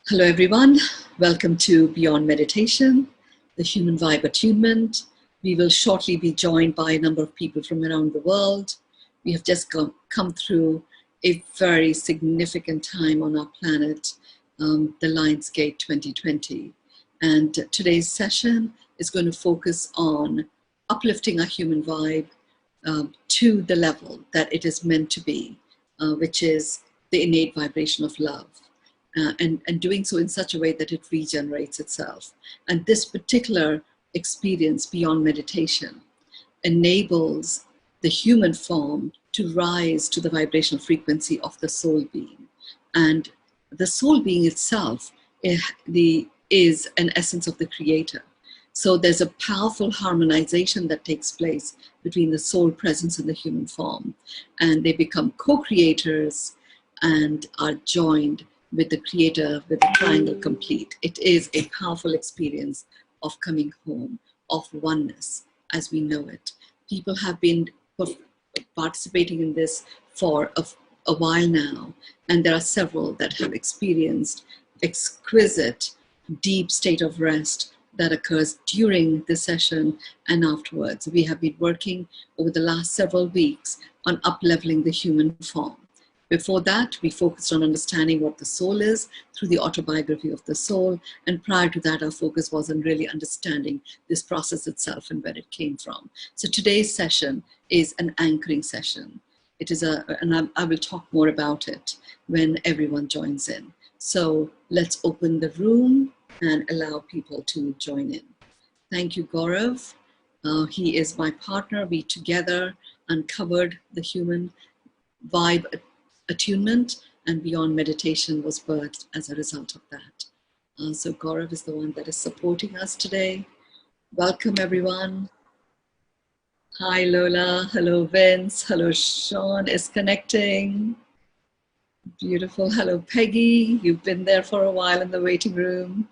Hello everyone, welcome to Beyond Meditation, the Human Vibe Attunement. We will shortly be joined by a number of people from around the world. We have just come through a very significant time on our planet, the Lionsgate 2020. And today's session is going to focus on uplifting our human vibe to the level that it is meant to be, which is the innate vibration of love. And doing so in such a way that it regenerates itself. And this particular experience beyond meditation enables the human form to rise to the vibrational frequency of the soul being. And the soul being itself is an essence of the creator. So there's a powerful harmonization that takes place between the soul presence and the human form. And they become co-creators and are joined with the creator, with the triangle complete. It is a powerful experience of coming home, of oneness as we know it. People have been participating in this for a while now, and there are several that have experienced exquisite, deep state of rest that occurs during the session and afterwards. We have been working over the last several weeks on upleveling the human form. Before that, we focused on understanding what the soul is through the autobiography of the soul. And prior to that, our focus was on really understanding this process itself and where it came from. So today's session is an anchoring session. It is and I will talk more about it when everyone joins in. So let's open the room and allow people to join in. Thank you, Gaurav. He is my partner. We together uncovered the human vibe attunement, and beyond meditation was birthed as a result of that. So Gaurav is the one that is supporting us today. Welcome everyone. Hi Lola, hello Vince, hello Sean is connecting. Beautiful, hello Peggy, you've been there for a while in the waiting room.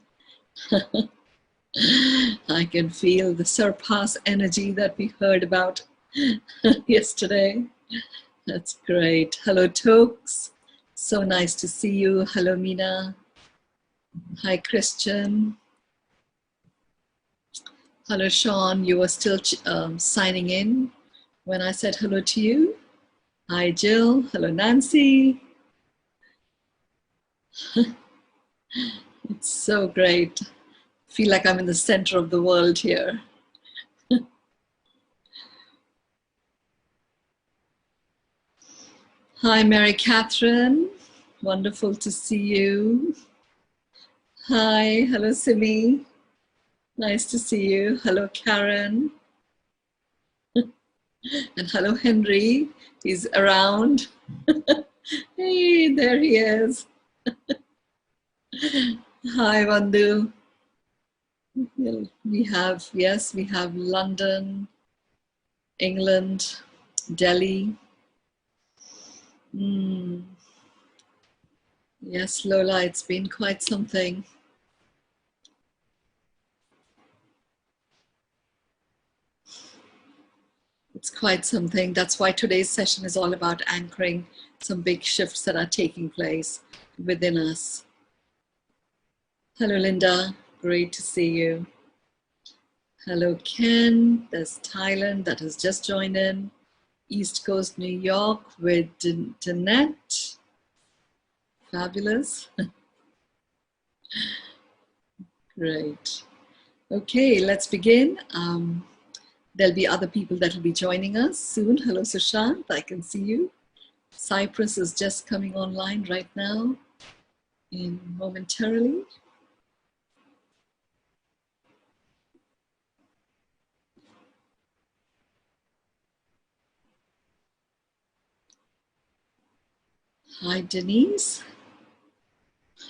I can feel the surpass energy that we heard about yesterday. That's great. Hello, Tokes. So nice to see you. Hello, Mina. Hi, Christian. Hello, Sean. You were still signing in when I said hello to you. Hi, Jill. Hello, Nancy. It's so great. I feel like I'm in the center of the world here. Hi, Mary Catherine. Wonderful to see you. Hi, hello, Simi. Nice to see you. Hello, Karen. And hello, Henry. He's around. Hey, there he is. Hi, Vandu. We have London, England, Delhi. Yes, Lola, it's been quite something. It's quite something. That's why today's session is all about anchoring some big shifts that are taking place within us. Hello, Linda. Great to see you. Hello, Ken. There's Thailand that has just joined in. East Coast, New York with Danette. Fabulous. Great. Okay, let's begin. There'll be other people that will be joining us soon. Hello, Sushant. I can see you. Cyprus is just coming online right now, momentarily. Hi, Denise.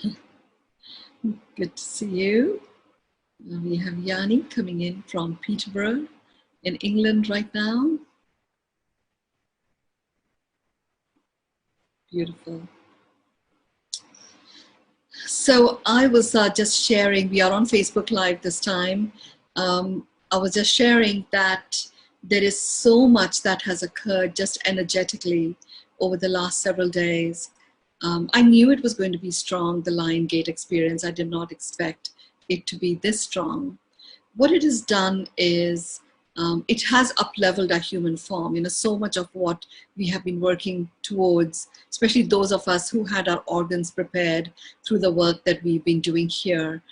Good to see you. We have Yanni coming in from Peterborough in England right now. Beautiful. So I was just sharing, we are on Facebook Live this time. I was just sharing that there is so much that has occurred just energetically over the last several days. I knew it was going to be strong, the Lion Gate experience. I did not expect it to be this strong. What it has done is it has up-leveled our human form. You know, so much of what we have been working towards, especially those of us who had our organs prepared through the work that we've been doing here,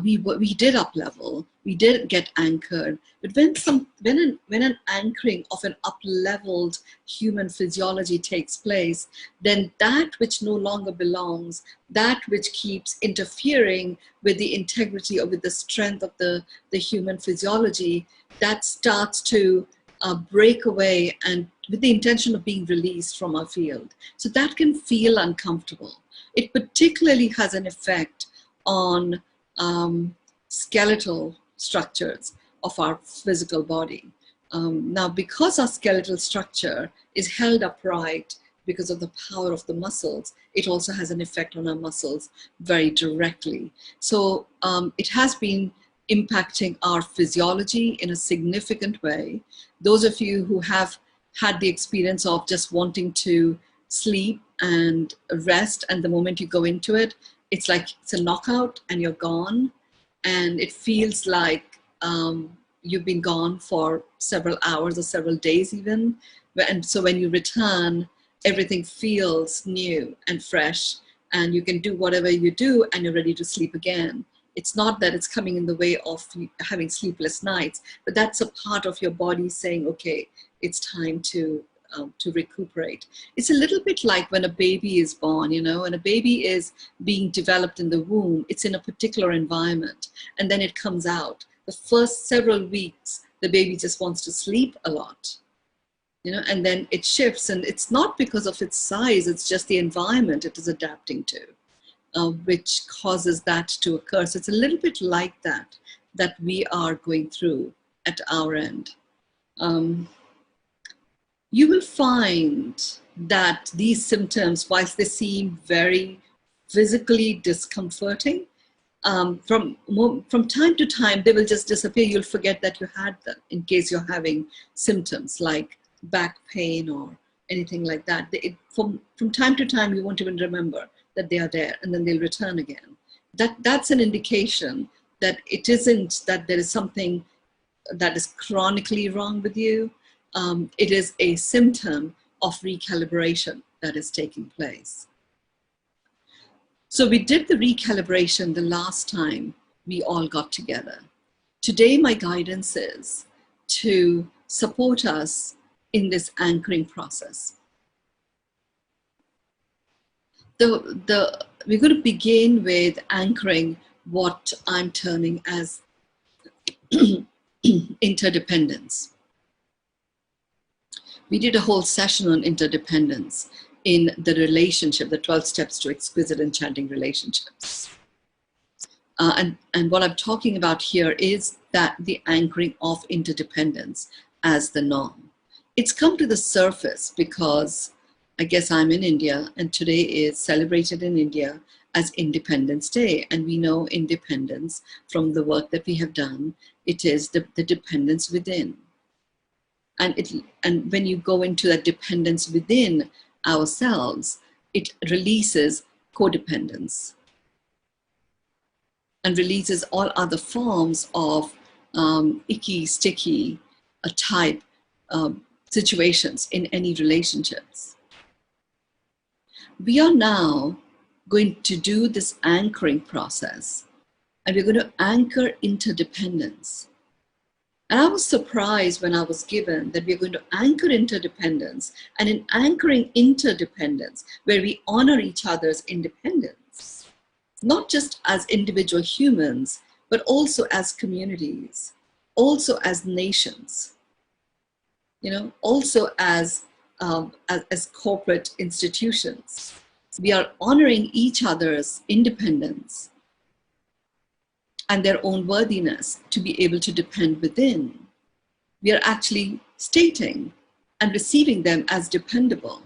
we did up-level, we did get anchored. But when an anchoring of an up-leveled human physiology takes place, then that which no longer belongs, that which keeps interfering with the integrity or with the strength of the human physiology, that starts to break away and with the intention of being released from our field. So that can feel uncomfortable. It particularly has an effect on skeletal structures of our physical body. Now, because our skeletal structure is held upright because of the power of the muscles, it also has an effect on our muscles very directly. So it has been impacting our physiology in a significant way. Those of you who have had the experience of just wanting to sleep and rest, and the moment you go into it, it's like it's a knockout and you're gone, and it feels like you've been gone for several hours or several days even. And so when you return, everything feels new and fresh, and you can do whatever you do and you're ready to sleep again. It's not that it's coming in the way of having sleepless nights, but that's a part of your body saying, okay, it's time to recuperate. It's a little bit like when a baby is born, you know, and a baby is being developed in the womb, it's in a particular environment, and then it comes out. The first several weeks, the baby just wants to sleep a lot, you know, and then it shifts, and it's not because of its size, it's just the environment it is adapting to, which causes that to occur. So it's a little bit like that we are going through at our end. You will find that these symptoms, whilst they seem very physically discomforting, from time to time, they will just disappear. You'll forget that you had them in case you're having symptoms like back pain or anything like that. From time to time, you won't even remember that they are there, and then they'll return again. That's an indication that it isn't that there is something that is chronically wrong with you. It is a symptom of recalibration that is taking place. So we did the recalibration the last time we all got together. Today, my guidance is to support us in this anchoring process. We're going to begin with anchoring what I'm terming as interdependence. We did a whole session on interdependence in the relationship, the 12 steps to exquisite enchanting relationships. And what I'm talking about here is that the anchoring of interdependence as the norm. It's come to the surface because I guess I'm in India, and today is celebrated in India as Independence Day. And we know independence from the work that we have done. It is the dependence within. And when you go into that dependence within ourselves, it releases codependence and releases all other forms of icky, sticky type situations in any relationships. We are now going to do this anchoring process, and we're going to anchor interdependence. And I was surprised when I was given that we're going to anchor interdependence, and in anchoring interdependence, where we honor each other's independence, not just as individual humans, but also as communities, also as nations, you know, also as corporate institutions. We are honoring each other's independence and their own worthiness to be able to depend within. We are actually stating and receiving them as dependable.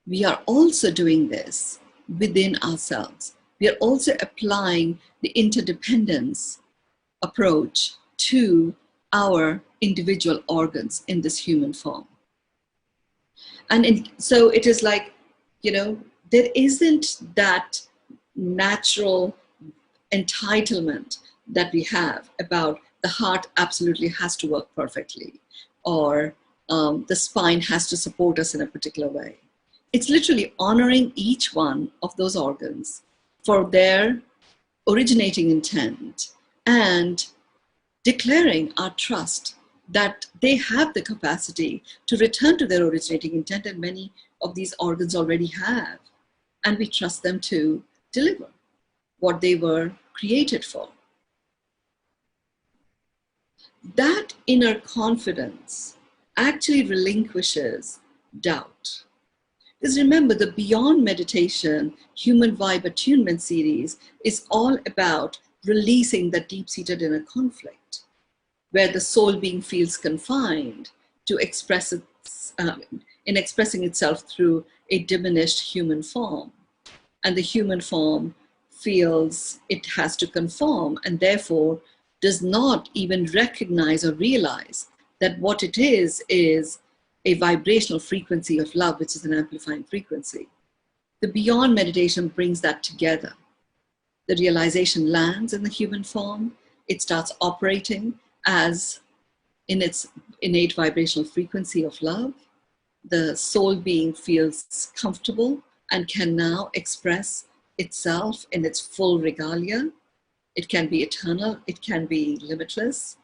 We are also doing this within ourselves. We are also applying the interdependence approach to our individual organs in this human form. And so it is like, you know, there isn't that natural entitlement that we have about the heart absolutely has to work perfectly, or the spine has to support us in a particular way. It's literally honoring each one of those organs for their originating intent and declaring our trust that they have the capacity to return to their originating intent, and many of these organs already have. And we trust them to deliver what they were created for. That inner confidence actually relinquishes doubt. Because remember, the Beyond Meditation Human Vibe Attunement series is all about releasing that deep-seated inner conflict, where the soul being feels confined to express in expressing itself through a diminished human form. And the human form feels it has to conform, and therefore does not even recognize or realize that what it is a vibrational frequency of love, which is an amplifying frequency. The Beyond Meditation brings that together. The realization lands in the human form. It starts operating as in its innate vibrational frequency of love. The soul being feels comfortable and can now express itself in its full regalia. It can be eternal, it can be limitless,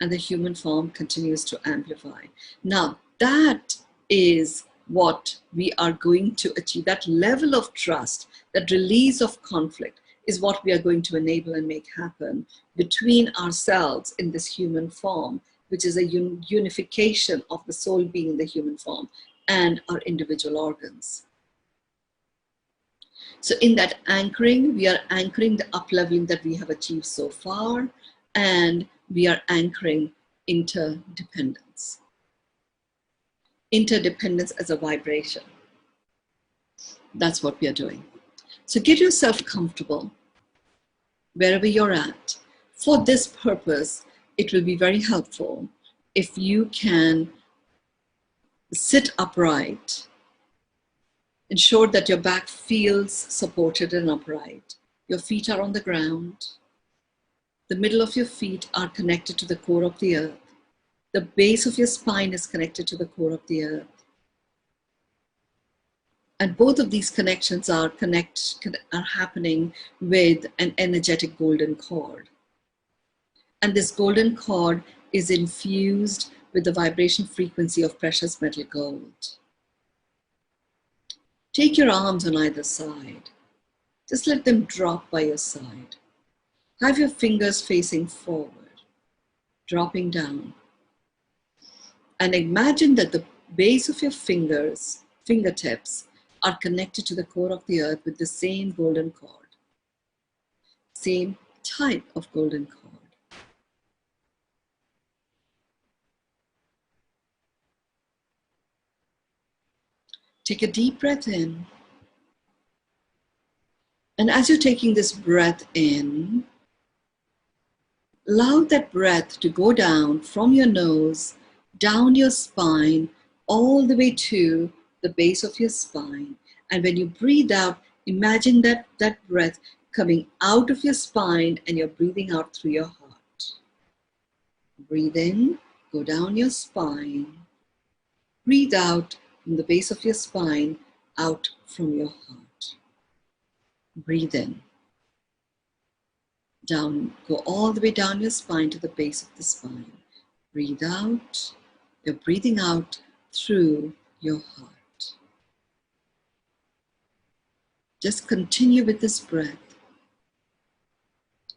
and the human form continues to amplify. Now, that is what we are going to achieve. That level of trust, that release of conflict is what we are going to enable and make happen between ourselves in this human form, which is a unification of the soul being in the human form and our individual organs. So in that anchoring, we are anchoring the upleveling that we have achieved so far, and we are anchoring interdependence. Interdependence as a vibration. That's what we are doing. So get yourself comfortable wherever you're at. For this purpose, it will be very helpful if you can sit upright. Ensure that your back feels supported and upright. Your feet are on the ground. The middle of your feet are connected to the core of the earth. The base of your spine is connected to the core of the earth. And both of these connections are happening with an energetic golden cord. And this golden cord is infused with the vibration frequency of precious metal gold. Take your arms on either side. Just let them drop by your side. Have your fingers facing forward, dropping down. And imagine that the base of your fingertips, are connected to the core of the earth with the same golden cord. Same type of golden cord. Take a deep breath in. And as you're taking this breath in, allow that breath to go down from your nose, down your spine, all the way to the base of your spine. And when you breathe out, imagine that breath coming out of your spine and you're breathing out through your heart. Breathe in, go down your spine. Breathe out from the base of your spine, out from your heart. Breathe in. Down, go all the way down your spine to the base of the spine. Breathe out. You're breathing out through your heart. Just continue with this breath.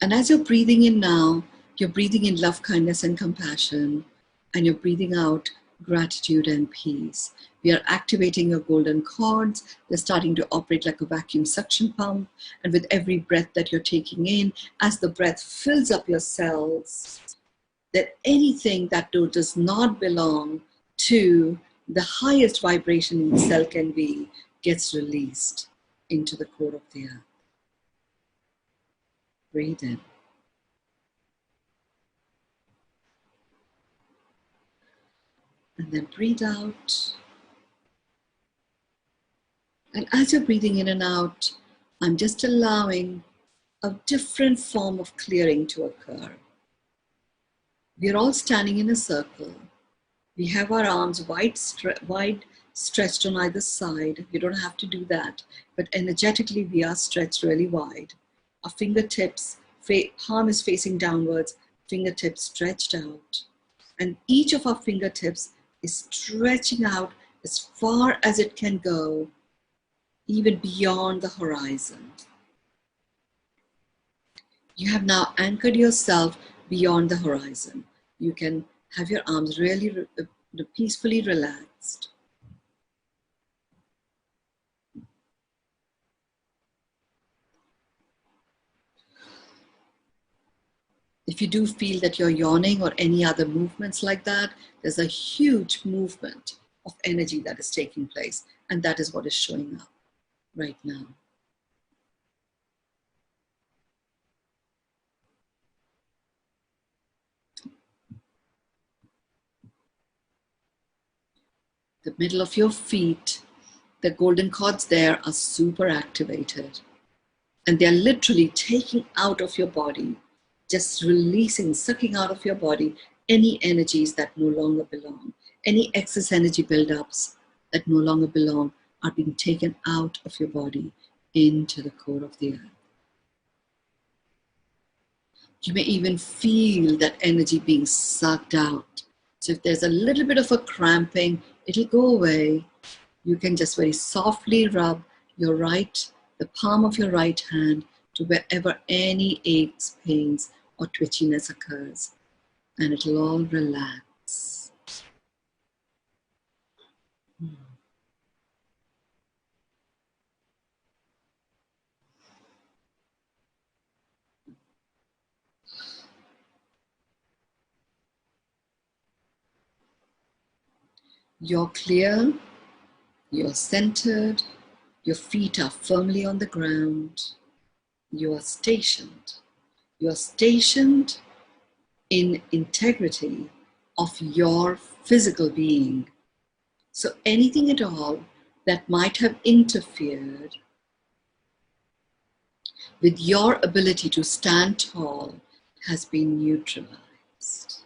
And as you're breathing in now, you're breathing in love, kindness, and compassion, and you're breathing out gratitude and peace. We are activating your golden cords. They're starting to operate like a vacuum suction pump. And with every breath that you're taking in, as the breath fills up your cells, that anything that does not belong to the highest vibration in the cell can be, gets released into the core of the earth. Breathe in. And then breathe out. And as you're breathing in and out, I'm just allowing a different form of clearing to occur. We're all standing in a circle. We have our arms wide stretched on either side. You don't have to do that, but energetically we are stretched really wide. Our fingertips, palm is facing downwards, fingertips stretched out. And each of our fingertips is stretching out as far as it can go, even beyond the horizon. You have now anchored yourself beyond the horizon. You can have your arms really peacefully relaxed. If you do feel that you're yawning or any other movements like that, there's a huge movement of energy that is taking place, and that is what is showing up right now. The middle of your feet, the golden cords there are super activated, and they're literally taking out of your body, just releasing, sucking out of your body any energies that no longer belong. Any excess energy buildups that no longer belong are being taken out of your body into the core of the earth. You may even feel that energy being sucked out. So if there's a little bit of a cramping, it'll go away. You can just very softly rub the palm of your right hand to wherever any aches, pains, or twitchiness occurs, and it'll all relax. You're clear, you're centered, your feet are firmly on the ground, you are stationed. You are stationed in integrity of your physical being. So anything at all that might have interfered with your ability to stand tall has been neutralized.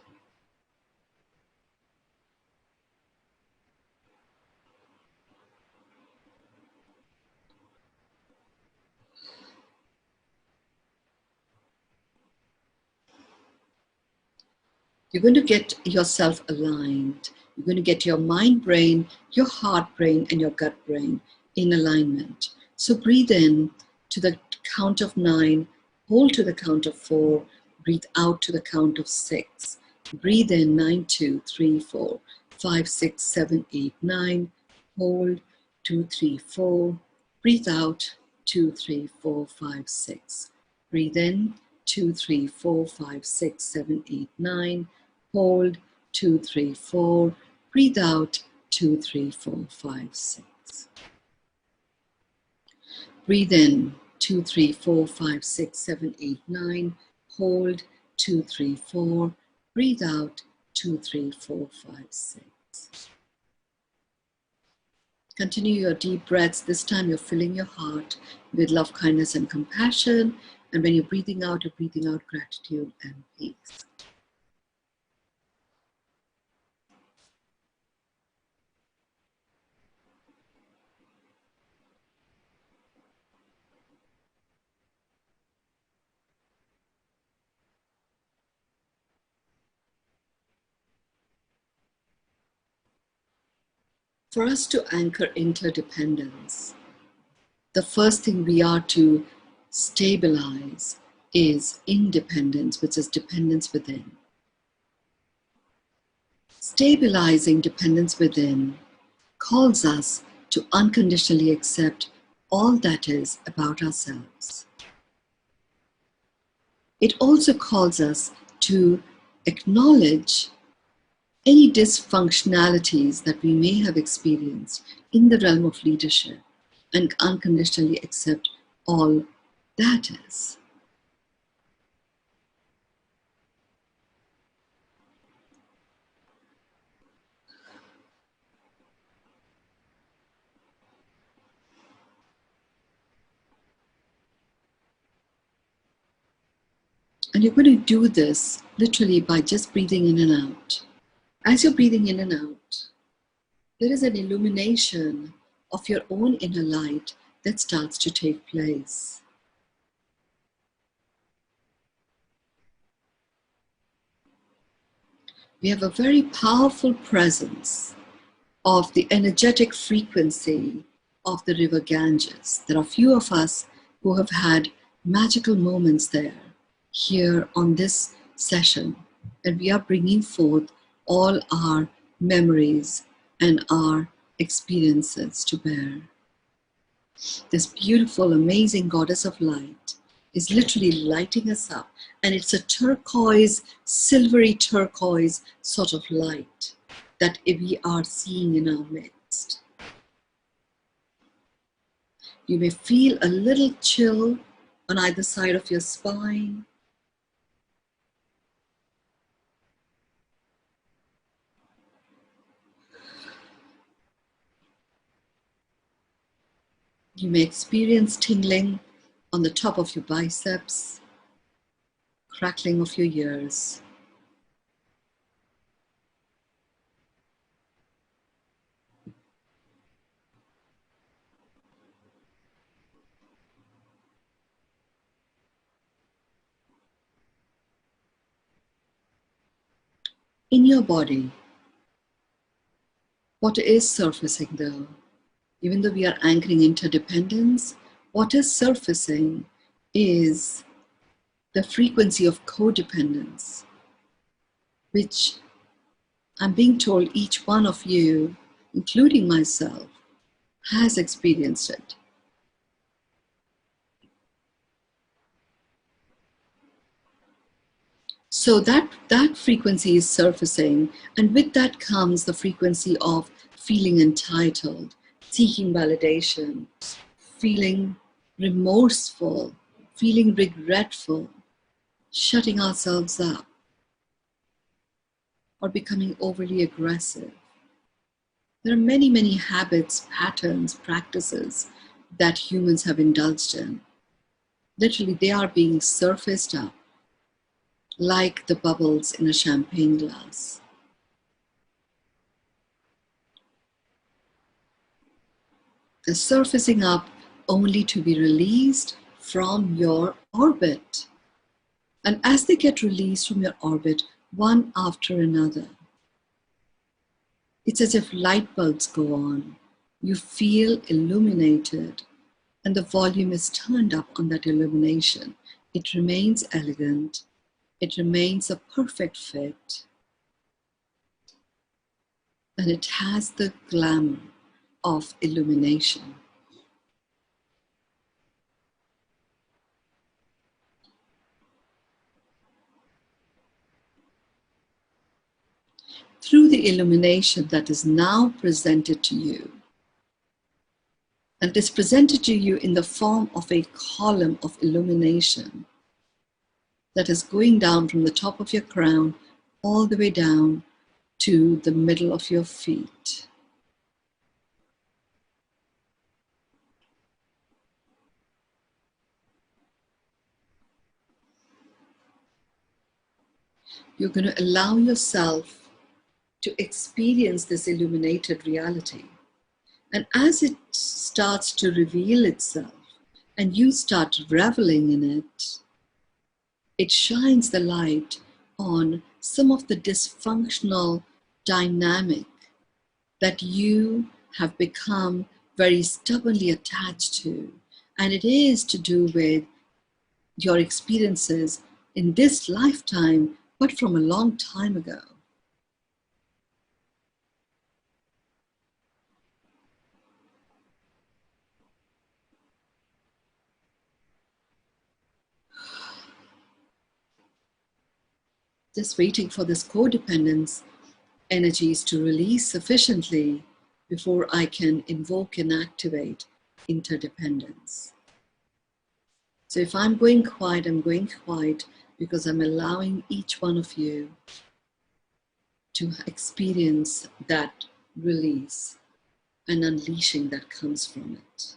You're going to get yourself aligned. You're going to get your mind brain, your heart brain, and your gut brain in alignment. So breathe in to the count of 9, hold to the count of 4, breathe out to the count of 6. Breathe in 9, 2, 3, 4, 5, 6, 7, 8, 9. Hold 2, 3, 4. Breathe out 2, 3, 4, 5, 6. Breathe in 2, 3, 4, 5, 6, 7, 8, 9. Hold 2, 3, 4. Breathe out 2, 3, 4, 5, 6. Breathe in 2, 3, 4, 5, 6, 7, 8, 9. Hold 2, 3, 4. Breathe out 2, 3, 4, 5, 6. Continue your deep breaths. This time you're filling your heart with love, kindness, and compassion. And when you're breathing out gratitude and peace. For us to anchor interdependence, the first thing we are to stabilize is independence, which is dependence within. Stabilizing dependence within calls us to unconditionally accept all that is about ourselves. It also calls us to acknowledge any dysfunctionalities that we may have experienced in the realm of leadership and unconditionally accept all that is. And you're going to do this literally by just breathing in and out. As you're breathing in and out, there is an illumination of your own inner light that starts to take place. We have a very powerful presence of the energetic frequency of the river Ganges. There are few of us who have had magical moments there, here on this session, and we are bringing forth all our memories and our experiences to bear. This beautiful, amazing goddess of light is literally lighting us up, and it's a turquoise, silvery turquoise sort of light that we are seeing in our midst. You may feel a little chill on either side of your spine. You may experience tingling on the top of your biceps, crackling of your ears. In your body, what is surfacing though? Even though we are anchoring interdependence, what is surfacing is the frequency of codependence, which I'm being told each one of you, including myself, has experienced it. So that frequency is surfacing, and with that comes the frequency of feeling entitled, seeking validation, feeling remorseful, feeling regretful, shutting ourselves up, or becoming overly aggressive. There are many, many habits, patterns, practices that humans have indulged in. Literally, they are being surfaced up like the bubbles in a champagne glass. They're surfacing up only to be released from your orbit. And as they get released from your orbit, one after another, it's as if light bulbs go on. You feel illuminated, and the volume is turned up on that illumination. It remains elegant. It remains a perfect fit. And it has the glamour of illumination. Through the illumination that is now presented to you, and it is presented to you in the form of a column of illumination that is going down from the top of your crown all the way down to the middle of your feet. You're going to allow yourself to experience this illuminated reality. And as it starts to reveal itself and you start reveling in it, it shines the light on some of the dysfunctional dynamic that you have become very stubbornly attached to. And it is to do with your experiences in this lifetime, but from a long time ago. Just waiting for this codependence energies to release sufficiently before I can invoke and activate interdependence. So if I'm going quiet, I'm going quiet because I'm allowing each one of you to experience that release and unleashing that comes from it.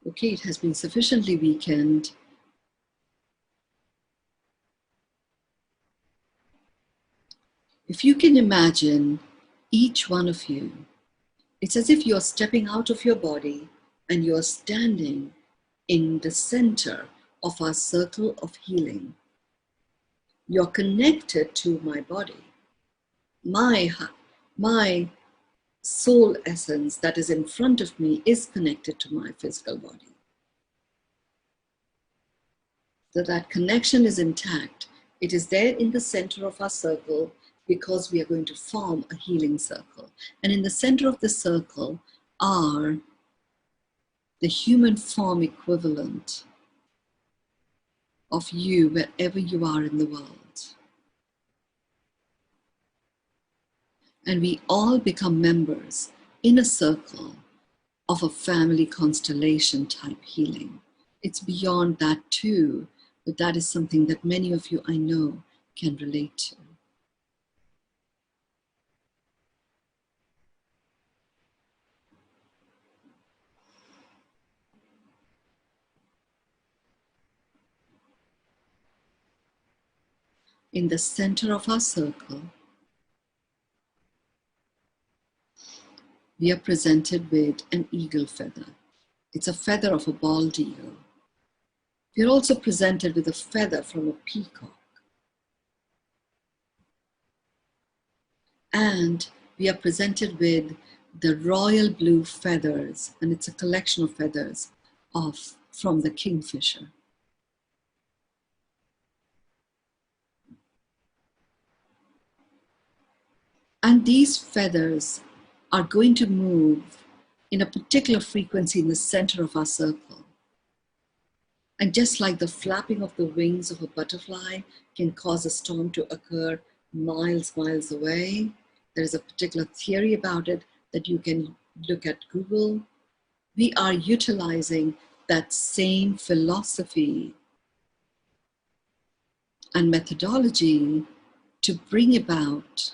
Okay, it has been sufficiently weakened. If you can imagine each one of you, it's as if you're stepping out of your body and you're standing in the center of our circle of healing. You're connected to my body. My soul essence that is in front of me is connected to my physical body. So that connection is intact. It is there in the center of our circle because we are going to form a healing circle. And in the center of the circle are the human form equivalent of you wherever you are in the world. And we all become members in a circle of a family constellation type healing. It's beyond that too, but that is something that many of you I know can relate to. In the center of our circle, we are presented with an eagle feather. It's a feather of a bald eagle. We are also presented with a feather from a peacock. And we are presented with the royal blue feathers, and it's a collection of feathers from the kingfisher. And these feathers are going to move in a particular frequency in the center of our circle. And just like the flapping of the wings of a butterfly can cause a storm to occur miles away, there is a particular theory about it that you can look at Google. We are utilizing that same philosophy and methodology to bring about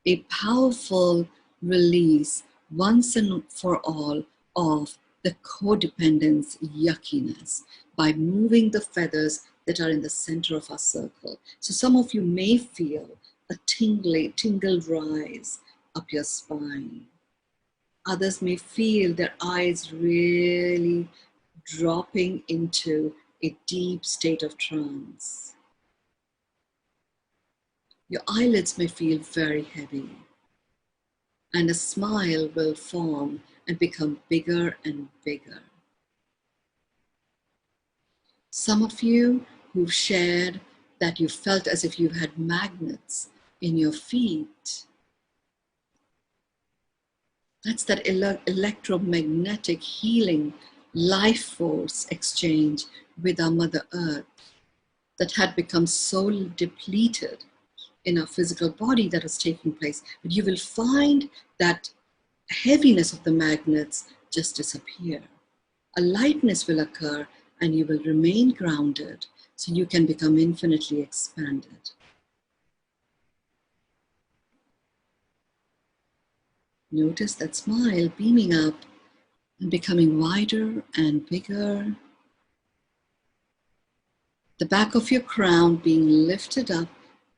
a powerful release once and for all of the codependence yuckiness by moving the feathers that are in the center of our circle. So some of you may feel a tingle rise up your spine. Others may feel their eyes really dropping into a deep state of trance. Your eyelids may feel very heavy, and a smile will form and become bigger and bigger. Some of you who've shared that you felt as if you had magnets in your feet. That's that electromagnetic healing life force exchange with our Mother Earth that had become so depleted in our physical body that was taking place. But you will find that heaviness of the magnets just disappear. A lightness will occur and you will remain grounded so you can become infinitely expanded. Notice that smile beaming up and becoming wider and bigger. The back of your crown being lifted up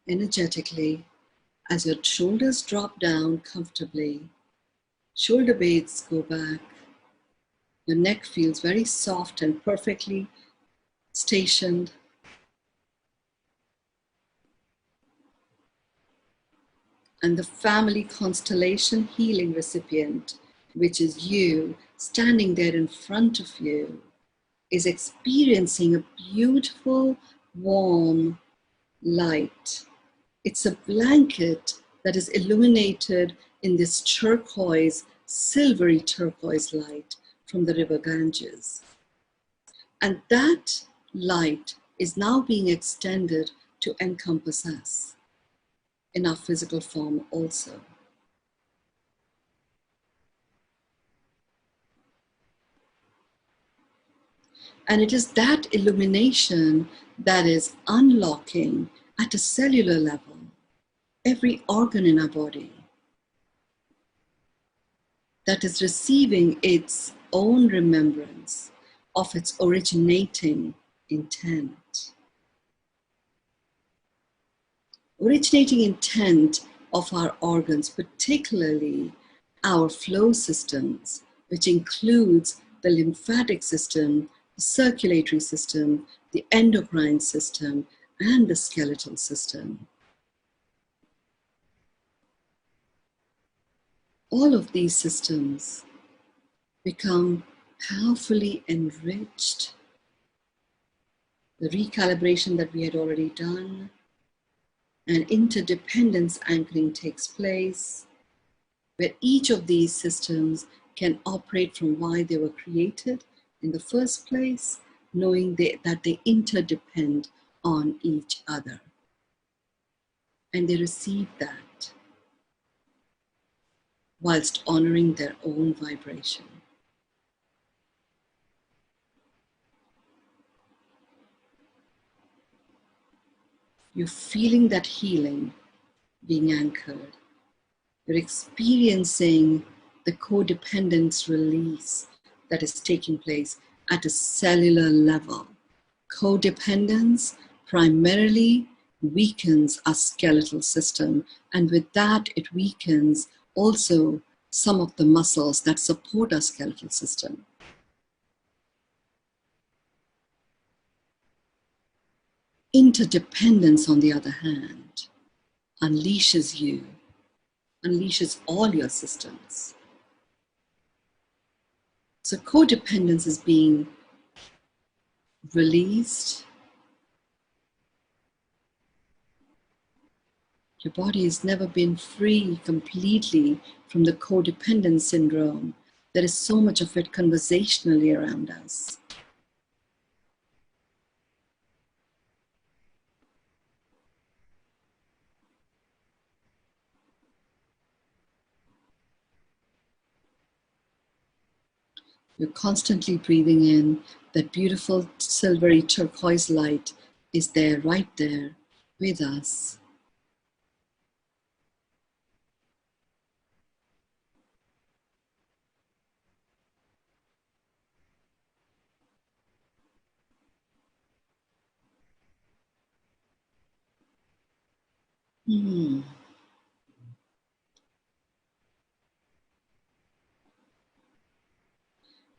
energetically as your shoulders drop down comfortably. Shoulder blades go back. Your neck feels very soft and perfectly stationed. And the family constellation healing recipient, which is you, standing there in front of you, is experiencing a beautiful, warm light. It's a blanket that is illuminated in this turquoise, silvery turquoise light from the river Ganges. And that light is now being extended to encompass us in our physical form also. And it is that illumination that is unlocking at a cellular level every organ in our body, that is receiving its own remembrance of its originating intent. Originating intent of our organs, particularly our flow systems, which includes the lymphatic system, the circulatory system, the endocrine system, and the skeletal system. All of these systems become powerfully enriched. The recalibration that we had already done, and interdependence anchoring takes place, where each of these systems can operate from why they were created in the first place, knowing that they interdepend on each other. And they receive that whilst honoring their own vibration. You're feeling that healing being anchored. You're experiencing the codependence release that is taking place at a cellular level. Codependence primarily weakens our skeletal system, and with that it weakens also some of the muscles that support our skeletal system. Interdependence, on the other hand, unleashes you, unleashes all your systems. So codependence is being released. Your body has never been free completely from the codependent syndrome. There is so much of it conversationally around us. You're constantly breathing in. That beautiful silvery turquoise light is there, right there with us.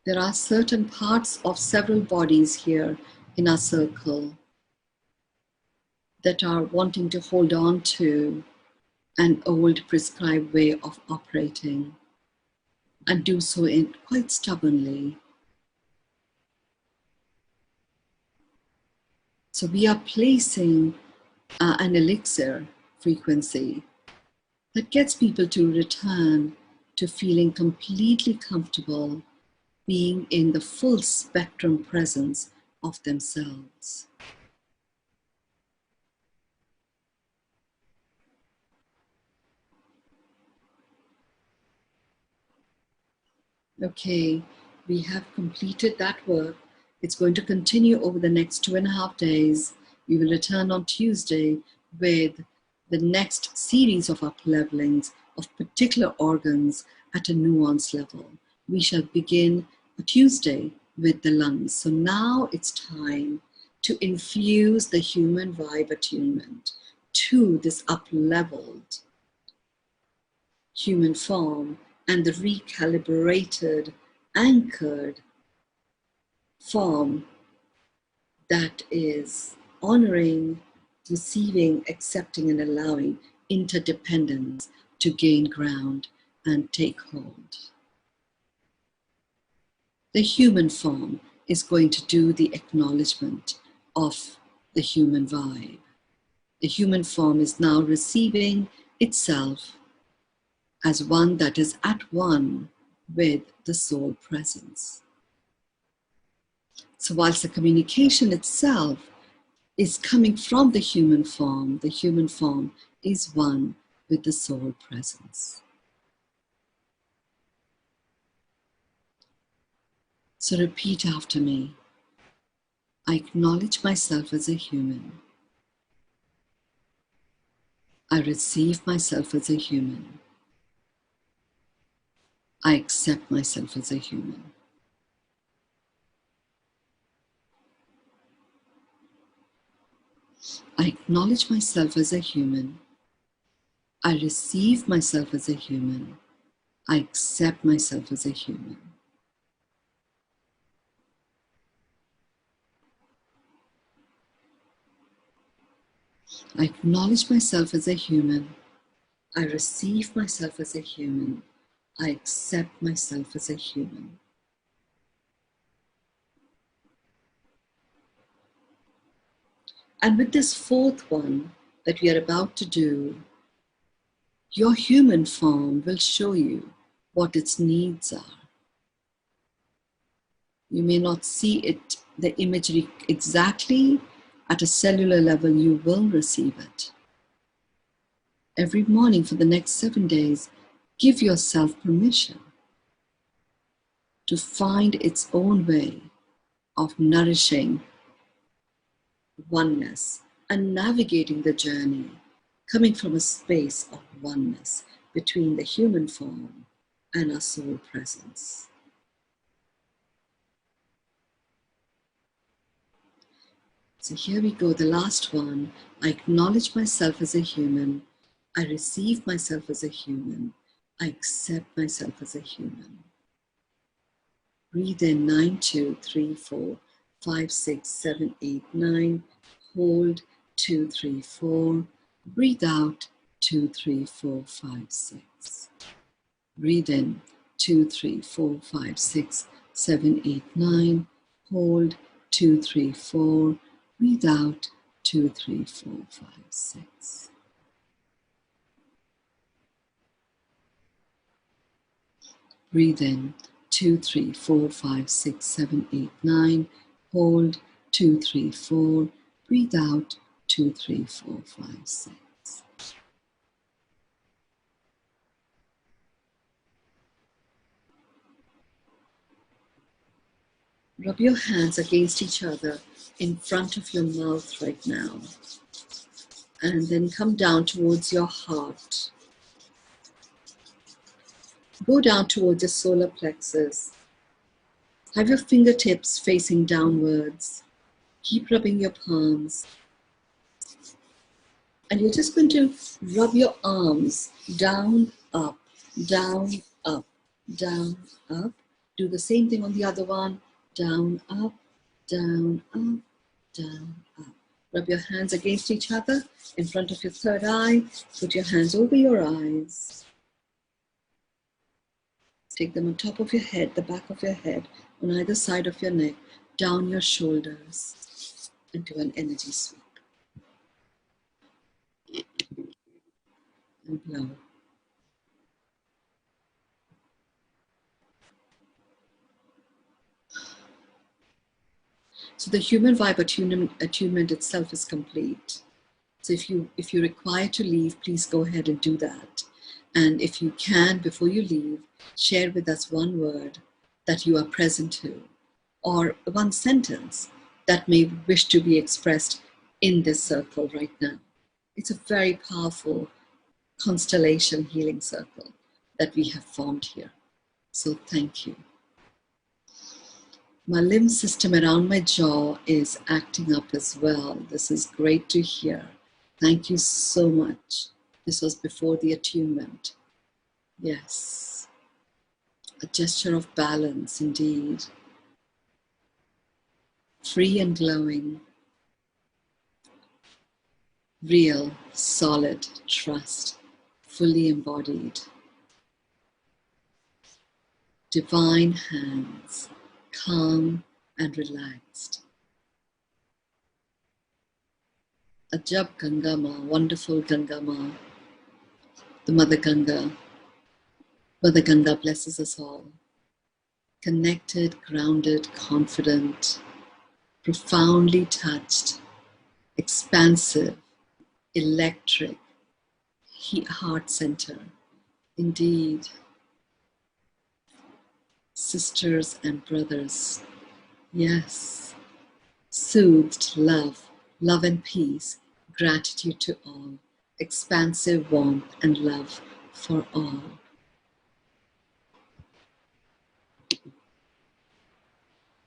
There are certain parts of several bodies here in our circle that are wanting to hold on to an old prescribed way of operating and do so quite stubbornly. So we are placing an elixir frequency that gets people to return to feeling completely comfortable being in the full spectrum presence of themselves. Okay, we have completed that work. It's going to continue over the next 2.5 days. We will return on Tuesday with the next series of uplevelings of particular organs at a nuance level. We shall begin Tuesday with the lungs. So now it's time to infuse the human vibe attunement to this up-leveled human form and the recalibrated, anchored form that is honoring, receiving, accepting, and allowing interdependence to gain ground and take hold. The human form is going to do the acknowledgement of the human vibe. The human form is now receiving itself as one that is at one with the soul presence. So whilst the communication itself is coming from the human form is one with the soul presence. So repeat after me. I acknowledge myself as a human. I receive myself as a human. I accept myself as a human. I acknowledge myself as a human. I receive myself as a human. I accept myself as a human. I acknowledge myself as a human. I receive myself as a human. I accept myself as a human. And with this fourth one that we are about to do, your human form will show you what its needs are. You may not see it, the imagery exactly at a cellular level, you will receive it. Every morning for the next 7 days, give yourself permission to find its own way of nourishing oneness and navigating the journey, coming from a space of oneness between the human form and our soul presence. So here we go, the last one. I acknowledge myself as a human. I receive myself as a human. I accept myself as a human. Breathe in 9, 2, 3, 4, 5, 6, 7, 8, 9. Hold 2, 3, 4. Breathe out 2, 3, 4, 5, 6. Breathe in 2, 3, 4, 5, 6, 7, 8, 9. Hold 2, 3, 4. Breathe out 2, 3, 4, 5, 6. Breathe in 2, 3, 4, 5, 6, 7, 8, 9. Hold 2, 3, 4. Breathe out 2, 3, 4, 5, 6. Rub your hands against each other in front of your mouth right now. And then come down towards your heart. Go down towards your solar plexus. Have your fingertips facing downwards. Keep rubbing your palms. And you're just going to rub your arms down, up, down, up, down, up. Do the same thing on the other one. Down, up, down, up, down, up. Rub your hands against each other in front of your third eye. Put your hands over your eyes. Take them on top of your head, the back of your head, on either side of your neck, down your shoulders, into an energy sweep. And blow. So the human vibe attunement itself is complete. So if you require to leave, please go ahead and do that. And if you can, before you leave, share with us one word that you are present to, or one sentence that may wish to be expressed in this circle right now. It's a very powerful constellation healing circle that we have formed here. So thank you. My limb system around my jaw is acting up as well. This is great to hear. Thank you so much. This was before the attunement. Yes. A gesture of balance indeed. Free and glowing. Real, solid trust. Fully embodied. Divine hands. Calm and relaxed. Ajab Ganga Ma, wonderful Ganga Ma, the Mother Ganga. Mother Ganga blesses us all. Connected, grounded, confident, profoundly touched, expansive, electric, heart center. Indeed, sisters and brothers, yes, soothed love, love and peace, gratitude to all, expansive warmth and love for all.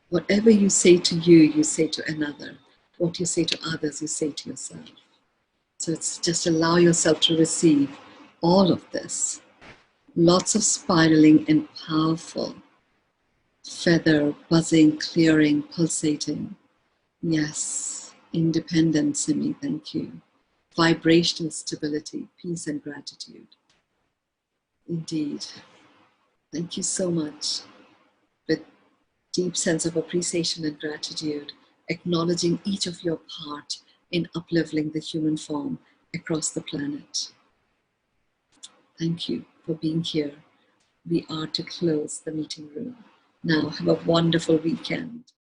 Whatever you say to you, you say to another. What you say to others, you say to yourself. So it's just allow yourself to receive all of this. Lots of spiraling and powerful feather, buzzing, clearing, pulsating. Yes, independence, Simi, thank you. Vibrational stability, peace and gratitude. Indeed. Thank you so much. With deep sense of appreciation and gratitude, acknowledging each of your part in upleveling the human form across the planet. Thank you for being here. We are to close the meeting room. Now, have a wonderful weekend.